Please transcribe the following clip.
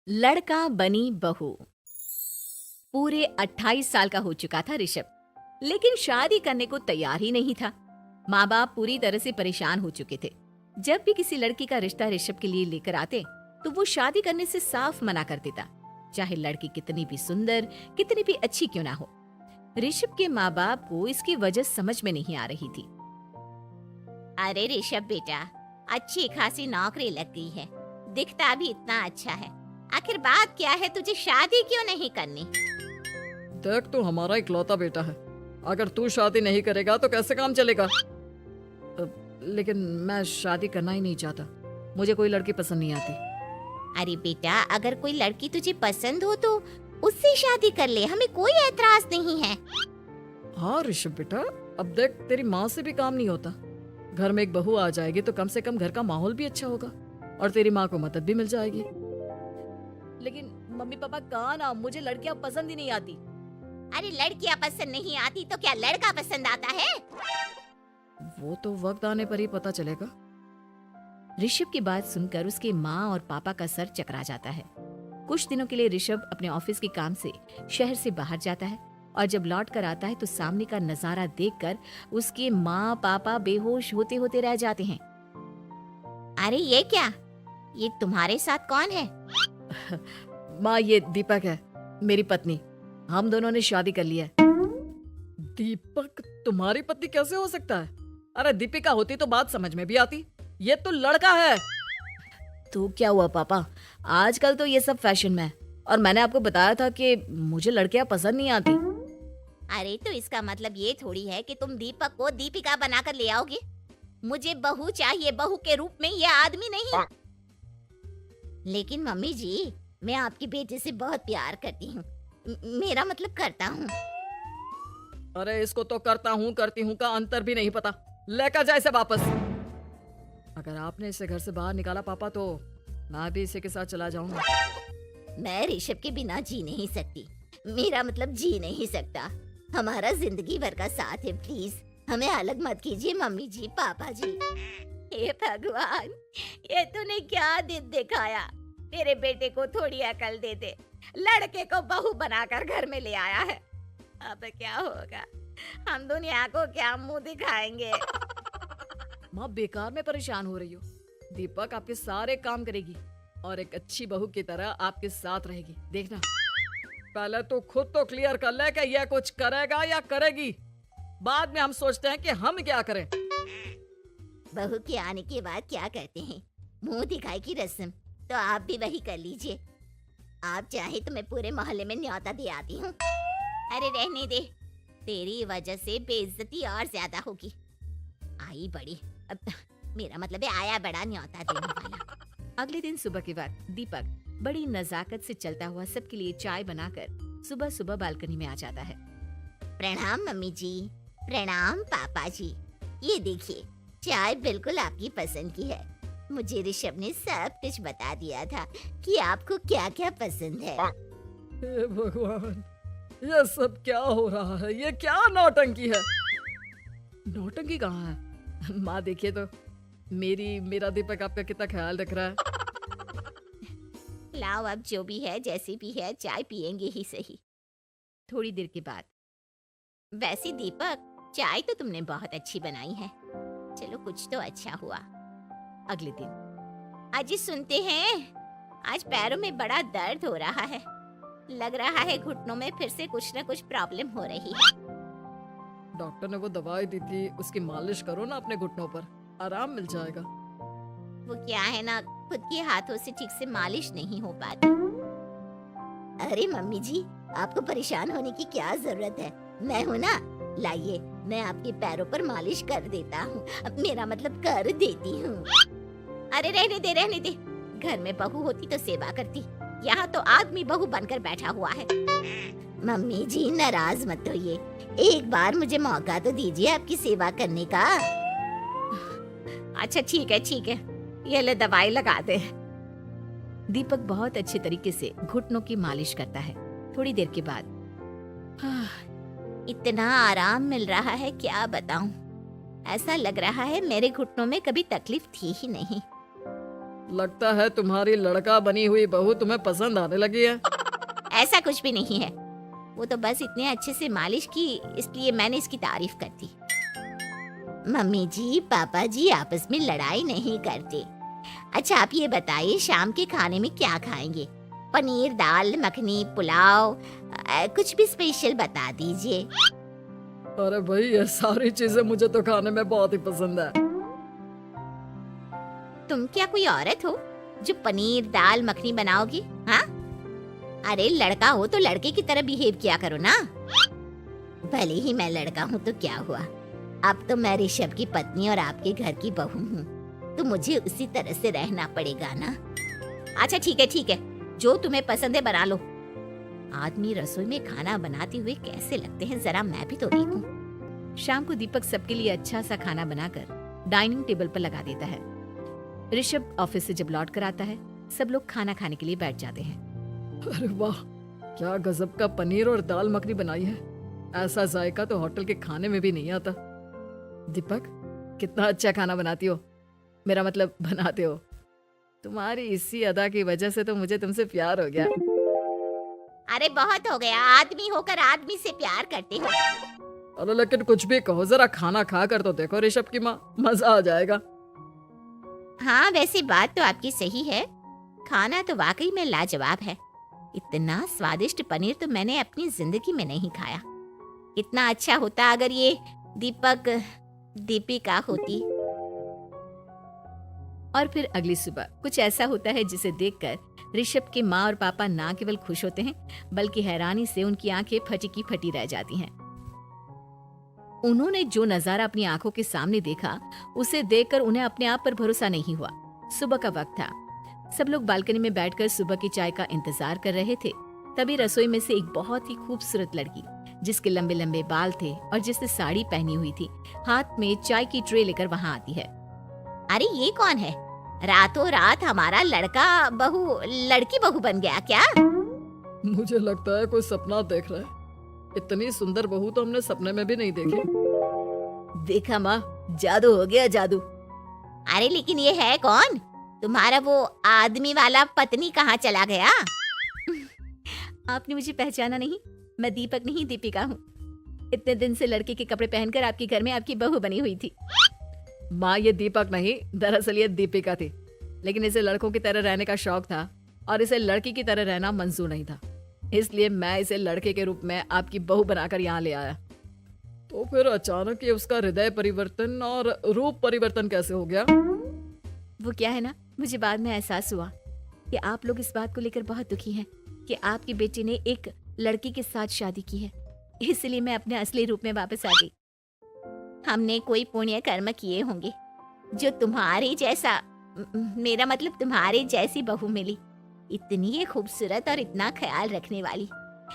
लड़का बनी बहू। पूरे 28 साल का हो चुका था ऋषभ, लेकिन शादी करने को तैयार ही नहीं था। माँ बाप पूरी तरह से परेशान हो चुके थे। जब भी किसी लड़की का रिश्ता ऋषभ के लिए लेकर आते तो वो शादी करने से साफ मना कर देता, चाहे लड़की कितनी भी सुंदर, कितनी भी अच्छी क्यों ना हो। ऋषभ के माँ बाप को इसकी वजह समझ में नहीं आ रही थी। अरे ऋषभ बेटा, अच्छी खासी नौकरी लग गई है, दिखता भी इतना अच्छा है, आखिर बात क्या है, तुझे शादी क्यों नहीं करनी? देख, तू हमारा इकलौता बेटा है। अगर तू शादी नहीं करेगा तो कैसे काम चलेगा? लेकिन मैं शादी करना ही नहीं चाहता। मुझे कोई लड़की पसंद नहीं आती। अरे बेटा, अगर कोई लड़की तुझे पसंद हो तो उससे शादी कर ले, हमें कोई एतराज नहीं है। हाँ ऋषभ बेटा, अब देख, तेरी माँ से भी काम नहीं होता। घर में एक बहू आ जाएगी तो कम से कम घर का माहौल भी अच्छा होगा और तेरी माँ को मदद भी मिल जाएगी। लेकिन मम्मी पापा कहाँ ना, मुझे लड़कियां पसंद ही नहीं आती। अरे लड़कियां पसंद नहीं आती तो क्या लड़का पसंद आता है? वो तो वक्त आने पर ही पता चलेगा। ऋषभ की बात सुनकर उसके माँ और पापा का सर चकरा जाता है। कुछ दिनों के लिए ऋषभ अपने ऑफिस के काम से शहर से बाहर जाता है और जब लौट कर आता है तो सामने का नजारा देखकर उसके माँ पापा बेहोश होते होते रह जाते हैं। अरे ये क्या, ये तुम्हारे साथ कौन है? माँ, ये दीपक है, मेरी पत्नी। हम दोनों ने शादी कर लिया है। दीपक तुम्हारी पत्नी कैसे हो सकता है? अरे दीपिका होती तो बात समझ में भी आती। ये तो लड़का है। तो क्या हुआ पापा, आजकल तो ये सब फैशन में है और मैंने आपको बताया था कि मुझे लड़कियां पसंद नहीं आती। अरे तो इसका मतलब ये थोड़ी है कि तुम दीपक को दीपिका बनाकर ले आओगे। मुझे बहू चाहिए, बहू के रूप में, ये आदमी नहीं। लेकिन मम्मी जी, मैं आपकी बेटे से बहुत प्यार करती हूँ, मेरा मतलब करता हूँ। अरे इसको तो करता हूँ करती हूँ का अंतर भी नहीं पता। लेकर जाए इसे वापस। अगर आपने इसे घर से बाहर निकाला पापा तो मैं भी इसी के साथ चला जाऊंगा। मैं ऋषभ के बिना जी नहीं सकती, मेरा मतलब जी नहीं सकता। हमारा जिंदगी भर का साथ है, प्लीज हमें अलग मत कीजिए मम्मी जी, पापा जी। हे भगवान, ये तूने क्या दिन दिखाया? तेरे बेटे को थोड़ी अकल दे दे, लड़के को बहू बनाकर घर में ले आया है। अब क्या होगा, हम दुनिया को क्या मुंह दिखाएंगे? माँ, बेकार में परेशान हो रही हो। दीपक आपके सारे काम करेगी और एक अच्छी बहू की तरह आपके साथ रहेगी, देखना। पहले तो खुद तो क्लियर कर ले कि यह कुछ करेगा या करेगी, बाद में हम सोचते हैं कि हम क्या करें। बहू के आने के बाद क्या कहते हैं, मुंह दिखाई की रस्म, तो आप भी वही कर लीजिए। आप चाहे तो मैं पूरे मोहल्ले में न्योता दे आती हूँ। अरे रहने दे, तेरी वजह से बेइज्जती और ज्यादा होगी। आई बड़ी, अब मेरा मतलब है आया बड़ा न्योता देने वाला। अगले दिन सुबह के वक्त दीपक बड़ी नजाकत से चलता हुआ सबके लिए चाय बनाकर सुबह सुबह बालकनी में आ जाता है। प्रणाम मम्मी जी, प्रणाम पापा जी। ये देखिए, चाय बिल्कुल आपकी पसंद की है। मुझे ऋषभ ने सब कुछ बता दिया था कि आपको क्या क्या पसंद है। हे भगवान, ये सब क्या हो रहा है? ये क्या नौटंकी है? नौटंकी कहाँ है? माँ देखिए तो, मेरा दीपक आपका कितना ख्याल रख रहा है। लाओ, अब जो भी है जैसी भी है, चाय पियेंगे ही सही। थोड़ी देर के बाद, वैसे दीपक, चाय तो तुमने बहुत अच्छी बनाई है, चलो कुछ तो अच्छा हुआ। अगले दिन, अजी सुनते हैं, आज पैरों में बड़ा दर्द हो रहा है, लग रहा है घुटनों में फिर से कुछ न कुछ प्रॉब्लम हो रही है। डॉक्टर ने वो दवाई दी थी, उसकी मालिश करो ना अपने घुटनों पर, आराम मिल जाएगा। वो क्या है ना, खुद के हाथों से ठीक से मालिश नहीं हो पाती। अरे मम्मी जी, आपको परेशान होने की क्या जरूरत है, मैं हूँ ना, लाइए मैं आपके पैरों पर मालिश कर देता हूँ, मेरा मतलब कर देती हूँ। अरे रहने दे, रहने दे, घर में बहू होती तो सेवा करती, यहाँ तो आदमी बहू बनकर बैठा हुआ है। मम्मी जी नाराज मत होइए, एक बार मुझे मौका तो दीजिए आपकी सेवा करने का। अच्छा ठीक है ठीक है, ये ले दवाई लगा दे। दीपक बहुत अच्छे तरीके से घुटनों की मालिश करता है। थोड़ी देर के बाद, इतना आराम मिल रहा है क्या बताऊं, ऐसा लग रहा है मेरे घुटनों में कभी तकलीफ थी ही नहीं। लगता है तुम्हारी लड़का बनी हुई बहू तुम्हें पसंद आने लगी है। ऐसा कुछ भी नहीं है, वो तो बस इतने अच्छे से मालिश की इसलिए मैंने इसकी तारीफ कर दी। मम्मी जी पापा जी आपस में लड़ाई नहीं करते। अच्छा आप ये बताइए शाम के खाने में क्या खाएंगे? पनीर दाल मखनी पुलाव कुछ भी स्पेशल बता दीजिए। अरे भाई ये सारी चीजें मुझे तो खाने में बहुत ही पसंद है। तुम क्या कोई औरत हो जो पनीर दाल मखनी बनाओगी? हाँ, अरे लड़का हो तो लड़के की तरह बिहेव किया करो ना। भले ही मैं लड़का हूँ तो क्या हुआ, अब तो मैं ऋषभ की पत्नी और आपके घर की बहू हूँ, तो मुझे उसी तरह से रहना पड़ेगा ना। अच्छा ठीक है, जो तुम्हें पसंद है बना लो। आदमी रसोई में खाना बनाते हुए कैसे लगते हैं जरा मैं भी तो देखूं। शाम को दीपक सबके लिए अच्छा सा खाना बनाकर डाइनिंग टेबल पर लगा देता है। ऋषभ ऑफिस से जब लौट कर आता है, सब लोग खाना खाने के लिए बैठ जाते हैं। अरे वाह, क्या गजब का पनीर और दाल मखनी बनाई है। ऐसा जायका तो होटल के खाने में भी नहीं आता। दीपक कितना अच्छा खाना बनाती हो, मेरा मतलब बनाते हो। तुम्हारी इसी अदा की वजह से तो मुझे तुमसे प्यार हो गया। अरे बहुत हो गया, आदमी होकर आदमी से प्यार करते हो। अरे लेकिन कुछ भी कहो, जरा खाना खा कर तो देखो ऋषभ की माँ, मजा आ जाएगा। हाँ वैसे बात तो आपकी सही है, खाना तो वाकई में लाजवाब है। इतना स्वादिष्ट पनीर तो मैंने अपनी जिंदगी में नहीं खाया। इतना अच्छा होता अगर ये दीपिका होती। और फिर अगली सुबह कुछ ऐसा होता है जिसे देखकर ऋषभ के माँ और पापा ना केवल खुश होते हैं बल्कि हैरानी से उनकी आंखें फटी की फटी रह जाती हैं। उन्होंने जो नजारा अपनी आंखों के सामने देखा उसे देखकर उन्हें अपने आप पर भरोसा नहीं हुआ। सुबह का वक्त था, सब लोग बालकनी में बैठकर सुबह की चाय का इंतजार कर रहे थे। तभी रसोई में से एक बहुत ही खूबसूरत लड़की जिसके लंबे लंबे बाल थे और जिसने साड़ी पहनी हुई थी, हाथ में चाय की ट्रे लेकर वहां आती है। अरे ये कौन है? रातों रात हमारा लड़की बहू बन गया क्या? मुझे लगता है कोई सपना देख रहा है। इतनी सुंदर बहू तो हमने सपने में भी नहीं देखी। देखा माँ, जादू हो गया जादू। अरे लेकिन ये है कौन? तुम्हारा वो आदमी वाला पत्नी कहाँ चला गया? आपने मुझे पहचाना नहीं? मैं दीपक नहीं दीपिका हूँ। इतने दिन से लड़के के कपड़े पहनकर आपके घर में आपकी बहू बनी हुई थी। माँ ये दीपक नहीं, दरअसल ये दीपिका थी, लेकिन इसे लड़कों की तरह रहने का शौक था और इसे लड़की की तरह रहना मंजूर नहीं था, इसलिए मैं इसे लड़के के रूप में आपकी बहू बनाकर यहाँ ले आया। तो फिर अचानक ये उसका हृदय परिवर्तन और रूप परिवर्तन कैसे हो गया? वो क्या है ना, मुझे बाद में एहसास हुआ कि आप लोग इस बात को लेकर बहुत दुखी हैं कि आपकी बेटी ने एक लड़की के साथ शादी की है, इसलिए मैं अपने असली रूप में वापस आ गई। हमने कोई पुण्य कर्म किए होंगे जो तुम्हारे जैसा, मेरा मतलब तुम्हारे जैसी बहू मिली, इतनी खूबसूरत और इतना ख्याल रखने वाली।